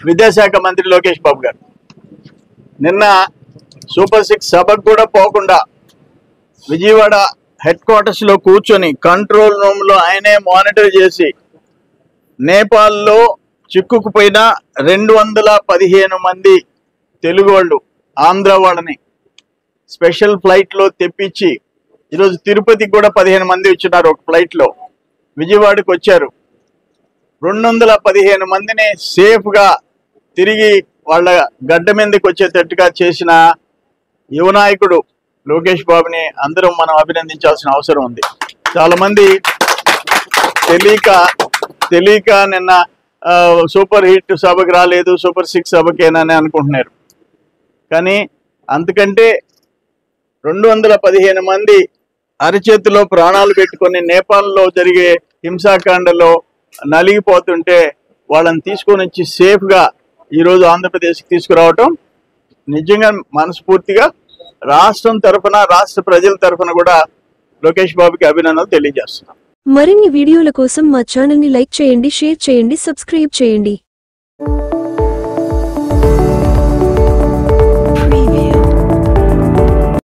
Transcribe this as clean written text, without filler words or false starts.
విద్యాశాఖ మంత్రి లోకేష్ బాబు గారు నిన్న సూపర్ 6 సభకు కూడా పోకుండా విజయవాడ హెడ్ క్వార్టర్స్ లో కూర్చొని కంట్రోల్ రూమ్ లో ఆయనే మానిటర్ చేసి నేపాల్లో చిక్కుకుపోయిన 215 మంది తెలుగు వాళ్ళు ఆంధ్ర వాళ్ళని స్పెషల్ ఫ్లైట్ లో తెప్పించి ఈరోజు తిరుపతికి కూడా 15 మంది వచ్చినారు. ఒక ఫ్లైట్ లో విజయవాడకు వచ్చారు. 215 మందిని సేఫ్ గా తిరిగి వాళ్ళ గడ్డ మీదకి వచ్చేటట్టుగా చేసిన యువనాయకుడు లోకేష్ బాబుని అందరం మనం అభినందించాల్సిన అవసరం ఉంది. చాలా మంది తెలియక నిన్న సూపర్ హిట్ సభకు రాలేదు, సూపర్ 6 సభకేనని అనుకుంటున్నారు. కానీ అంతకంటే 215 మంది అరచేతిలో ప్రాణాలు పెట్టుకొని నేపాల్లో జరిగే హింసాకాండలో నలిగిపోతుంటే వాళ్ళని తీసుకొని వచ్చి సేఫ్గా ఈరోజు ఆంధ్రప్రదేశ్కి తీసుకురావటం నిజంగా మనస్ఫూర్తిగా రాష్ట్రం తరఫున రాష్ట్ర ప్రజల తరఫున కూడా లోకేష్ బాబుకి అభినందనలు తెలియజేస్తున్నాం. మరిన్ని వీడియోల కోసం మా ఛానల్ ని లైక్ చేయండి, షేర్ చేయండి, సబ్స్క్రైబ్ చేయండి.